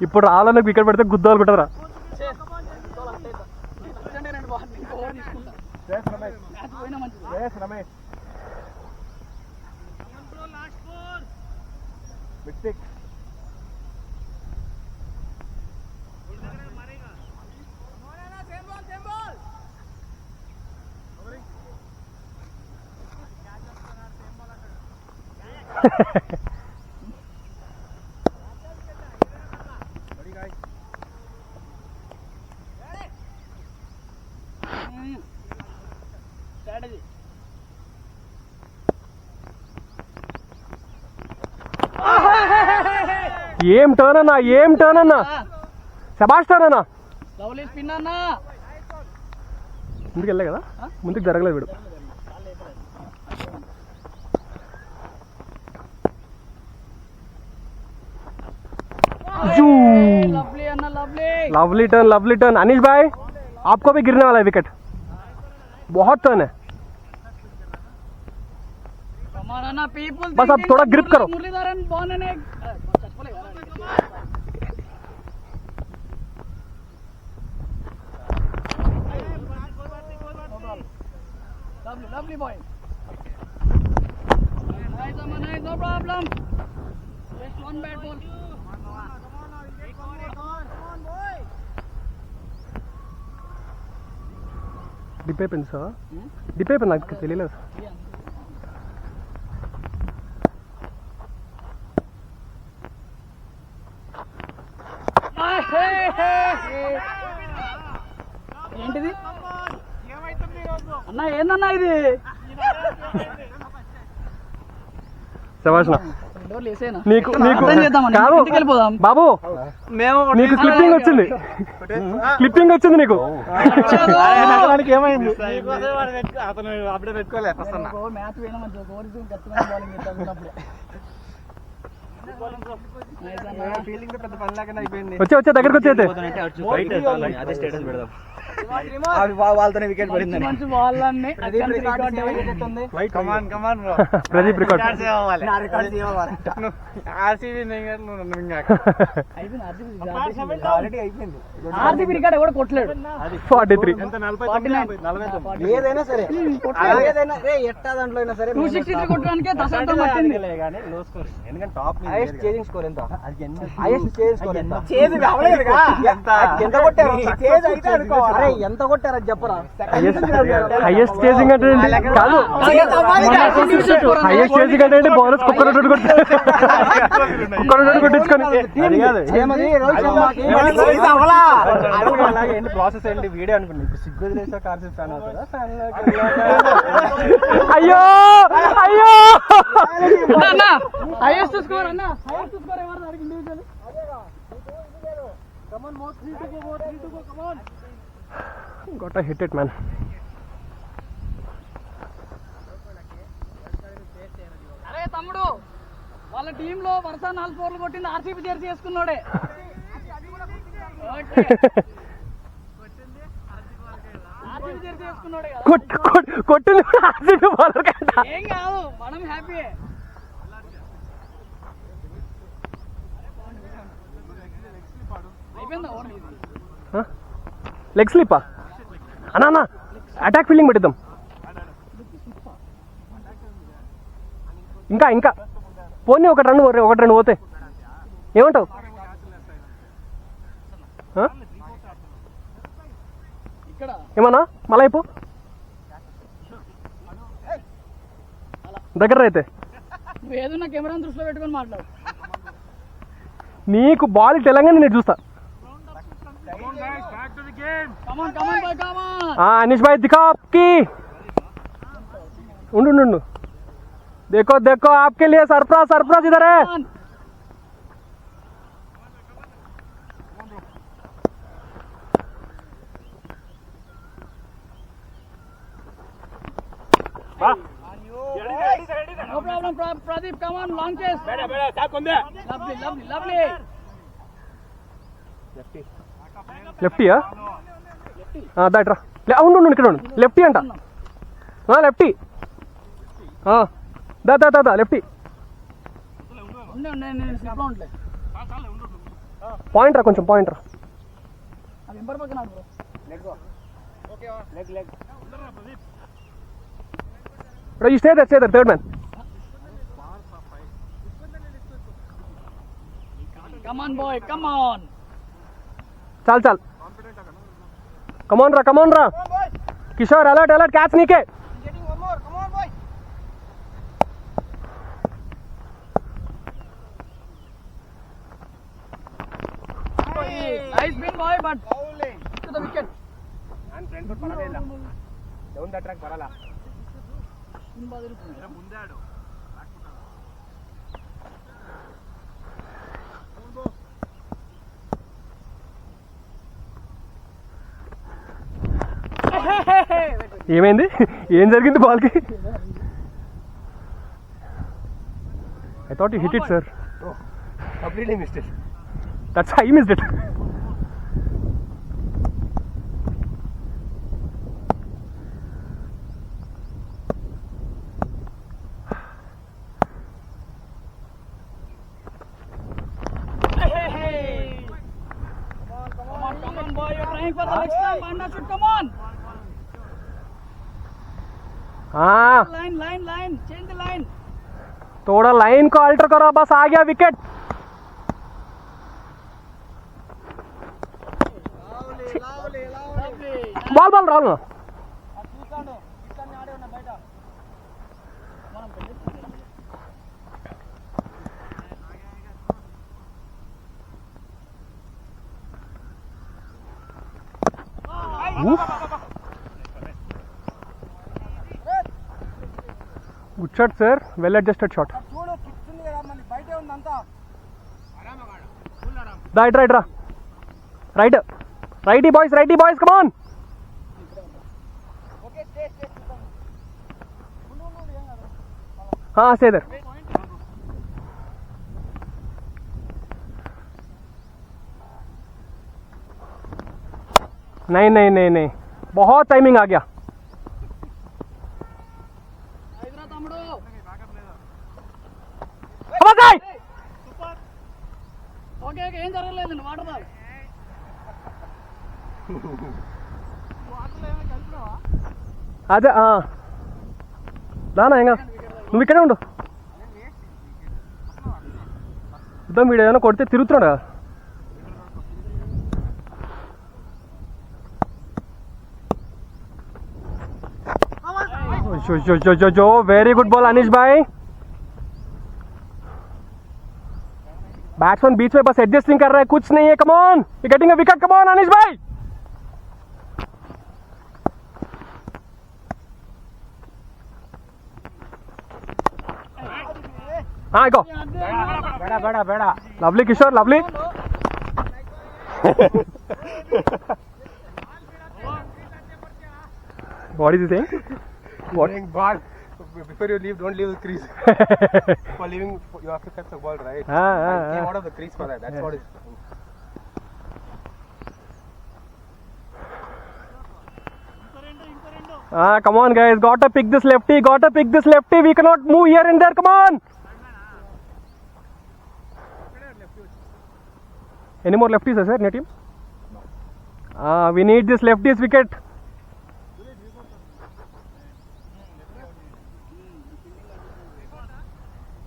ఇప్పుడు రాళ్ళకి వికెట్ పెడితే గుద్దాలనుకుంటారా? ఏం టర్న్ అన్నా, ఏం టర్న్ అన్నా, శబాష్ టర్న్ అన్నా. ముందుకు వెళ్ళే కదా, ముందుకు జరగలేదు వీడు. लवली टर्न अनिश भाई, आपको भी गिरने वाला है विकेट, बहुत टर्न है, बस अब थोड़ा ग्रिप करो. Lovely boy. Nice, nice, no problem. Just one bad ball. Dip అయిపోయింది సార్, డిప్ అయిపోయింది, నాకు తెలియలేదు. ఏంటిది అన్నా, ఏందన్నా ఇది? శభాష్. నీకు బాబు, నీకు క్లిప్పింగ్ వచ్చింది, క్లిప్పింగ్ వచ్చింది నీకు. ఏమైంది? వచ్చే దగ్గరకు వచ్చేది వాళ్ళతోనే వికెట్ పడింది. ప్రదీప్ రికార్డ్ ఆర్సీబీ రికార్డ్ ఎవరు కొట్టలేడు. 43 ఏదైనా సరే, ఎట్టా దాంట్లో అయినా సరే 263 కొట్టడానికే దశాబ్దం పట్టింది. ఎందుకంటే టాప్ హైయెస్ట్ చేజింగ్ స్కోర్ ఎంత? హైయెస్ట్ చేజింగ్ స్కోర్ ఎంత? చేజ్ అవలేదుగా, ఎంత కొట్టారు? చేజ్ అయితే అనుకోవాలి. అరే ఎంత కొట్టారు అది చెప్పరా? హైయెస్ట్ చేజింగ్ అంటే కాదు, హైయెస్ట్ చేజింగ్ అంటే బౌలర్స్ కుక్కర్ కొట్టించుకొని ప్రాసెస్ ఏంటి వీడియో అనుకుంది. సిగ్గు లేసా కార్సెట్ ఫ్యాన్ అవుతారా? అయ్యో అయ్యో, హైయెస్ట్ స్కోర్ అన్న, హైయెస్ట్ స్కోర్ ఎవరు దానికి individual? Come on, more 3 to go, come on. Got a hit it, man. అరే తమ్ముడు, వాళ్ళ టీమ్ లో వరుస 4 స్కోర్లు కొట్టింది ఆర్సీబీ జెర్సీ వేసుకున్నాడే. కొట్టింది ఆర్సీబీ బౌలర్ కదా. ఏం కాదు, మనం హ్యాపీ. అయిపోయిందా లెగ్ స్లిప్పా అన్నా? అటాక్ ఫీల్డింగ్ పెట్టిద్దాం. ఇంకా పోనీ ఒకటి రెండు పోతే ఏమంటావు? ఏమన్నా మళ్ళా అయిపో దగ్గర అయితే ఏదన్నా కెమెరా దృష్టిలో పెట్టుకొని మాట్లాడు. నీకు బాల్ తెలంగాణ నేను చూస్తా. अनिश भाई दिखाओ आपकी, उंडू देखो देखो आपके लिए सरप्राइज इधर है. No problem, Pradeep, come on, long chase. Lovely. లెఫ్టీయా దాట్రా ఉండు ఇక్కడ ఉండు లెఫ్టీ అంట లెఫ్టీ దా లెఫ్టీ పాయింట్ రా కొంచెం పాయింట్ రా you stay there third man come on boy come on चल come on ra Kishore alert catch nike nice spin boy but to the wicket and front foot parade illa down the track parala ముందే ఆడు ఏమైంది ఏం జరిగింది బాల్కి I thought you hit it sir completely missed it that's how you missed it come on boy you're trying for the next time Panda should come on line change the line थोड़ा line को alter करो बस आ गया wicket ball Rahul good shot sir well adjusted shot right boys come on stay there नहीं बहुत timing आ गया okay ఏం జరగలేదు వాటర్ బాల్ అదే దానా ఇంకా నువ్వు ఇక్కడే ఉండు చూద్దాం వీడు ఏదైనా కొడితే తిరుగుతున్నాడు కదా जो वेरी गुड बॉल अनिश भाई बैट्समैन बीच में बस एडजस्टिंग कर रहा है कुछ नहीं है come on you getting a wicket come on Anish भाई हाँ गो बेड़ा lovely Kishore lovely what is he saying what ball before you leave don't leave the crease for leaving you have to catch the ball right I came out of the crease for that that's what is come on guys gotta pick this lefty we cannot move here and there come on any more lefties sir in your team we need this lefties wicket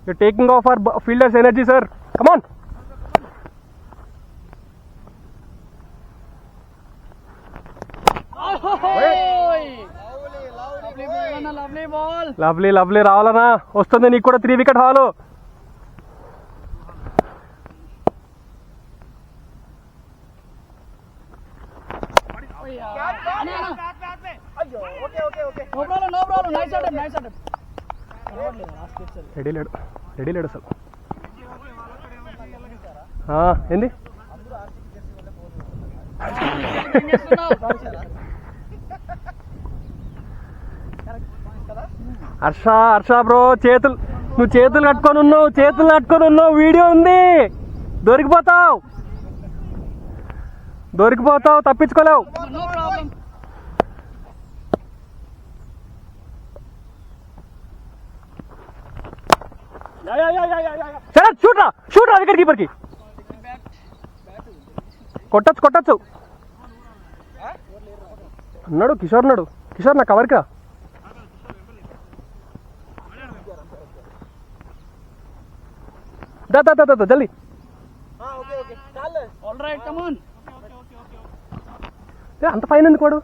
you're taking off our fielders energy sir come on lovely రావాలనా వస్తుంది నీకు కూడా 3 wicket hall ready లేడు అసలు ఏంది Harsha bro నువ్వు చేతులు కట్టుకొని ఉన్నావు వీడియో ఉంది దొరికిపోతావు దొరికిపోతావు, తప్పించుకోలేవు. No problem. షూట్ రా వికెట్ కీపర్ కి. కొట్టచ్చు అన్నాడు కిషోర్. కిషోర్ నా కవర్కి రా. దా జల్దీ. All right, come on. అంత పైన ఎందుకు వాడు?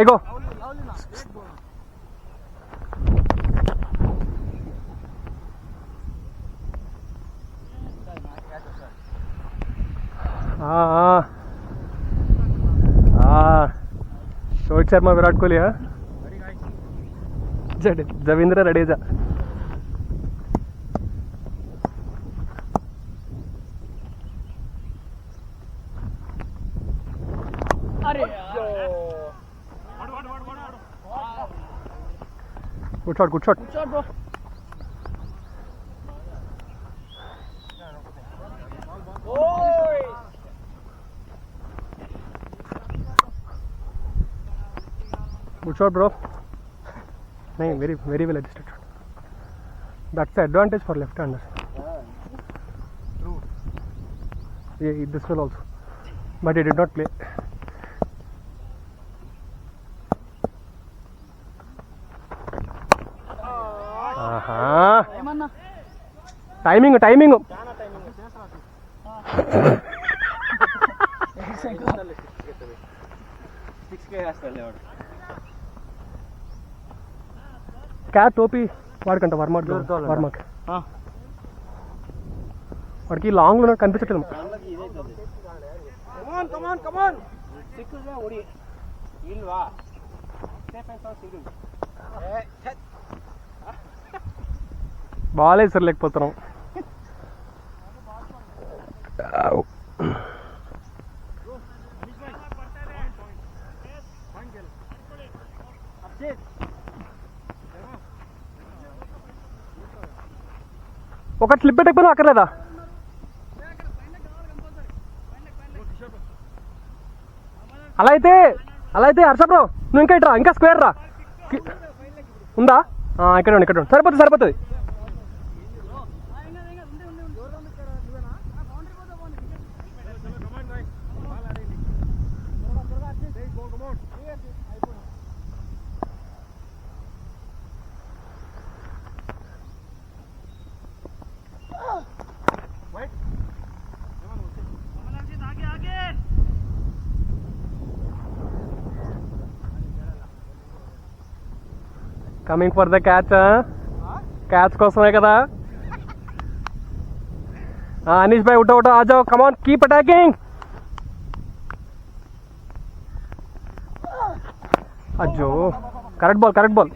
ఇగో Rohit Sharma, Virat Kohli, Ravindra Jadeja. Good shot bro. Good shot, bro. No, very well adjusted shot. That's the advantage for left-handers. Yeah, this will also, but he did not play. ఏమన్నా టైమింగ్ క్యాప్ టోపీ వాడికంట వర్మకి వాడికి long లో కనిపించట్లేదు. బాల్ వేసారు లేకపోతున్నాం. ఒక స్లిప్ పెట్టకపోయినా అక్కర్లేదా? అలా అయితే హర్ష బ్రో నువ్వు ఇంకా ఇట్రా, ఇంకా స్క్వేర్ రా. ఉందా? ఇక్కడ సరిపోతుంది. కమింగ్ ఫర్ ద క్యాచ్ కోసమే కదా. అనీష్ భాయ్ ఉఠో ఆ జాओ, కమ్ ఆన్, కీప్ అటాకింగ్. అజ్జో, కరెక్ట్ బాల్.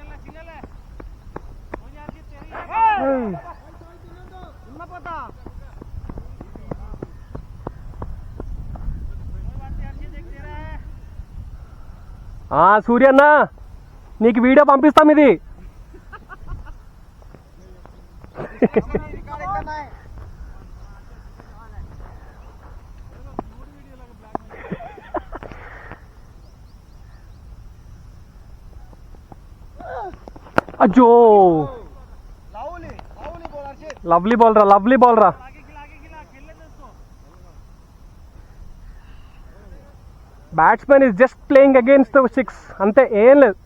సూర్య అన్న నీకు వీడియో పంపిస్తాం ఇది. అజ్జో, లవ్లీ బాల్ రా. Batsmen is just playing against the sticks, అంతే, ఏం లేదు.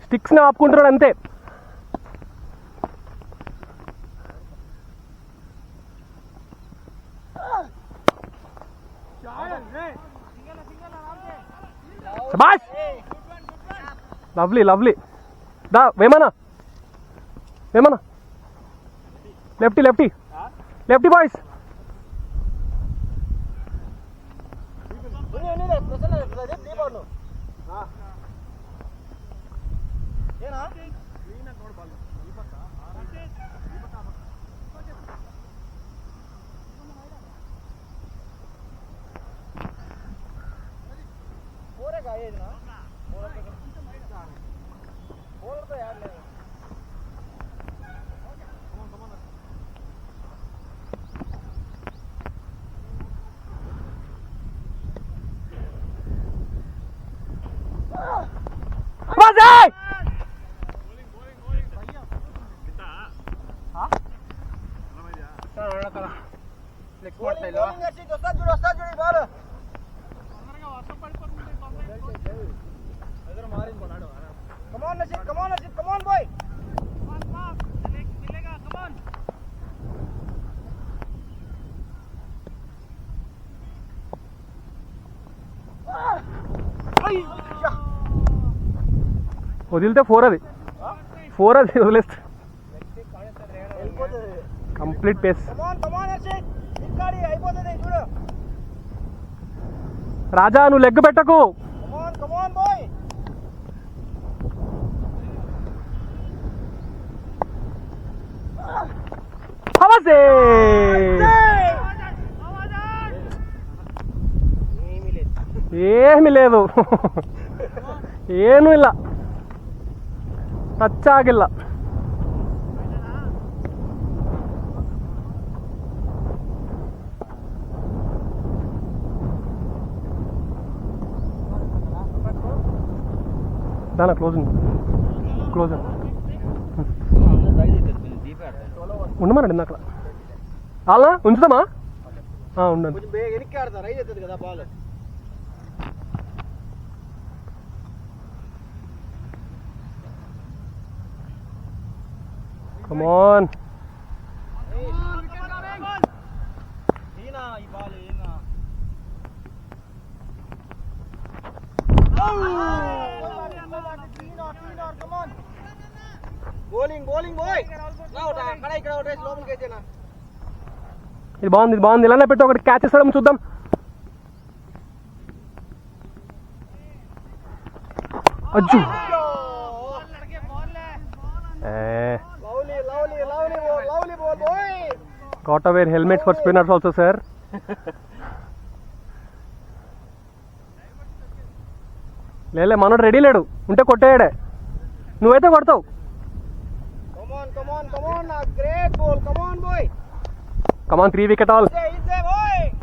స్టిక్స్ని ఆపుకుంటున్నాడు అంతే. శభాష్, లవ్లీ. దా వేమనా, లెఫ్టీ బాయ్స్. వదిలితే 4 అది 4 అది వదిలేస్తే కంప్లీట్ పేస్. రాజా నువ్వు లెగ్ పెట్టకు. ఏమి లేదు, ಏನೂ ಇಲ್ಲ, ಟಚ್ ಆಗಿಲ್ಲ. దానా క్లోజ్ ఉండమనండి అక్కడ అలా ఉంచుదామా? ఉండండి. Come on. ఇది బాగుంది ఇలానే పెట్టి ఒకటి క్యాచ్ చేస్తాం చూద్దాం. Ajju Got to wear helmet for spinners also, sir. లేలే మనోడు రెడీ లేడు, ఉంటే కొట్టేయాడే. నువ్వైతే కొడతావు. Come on, 3 wicket all.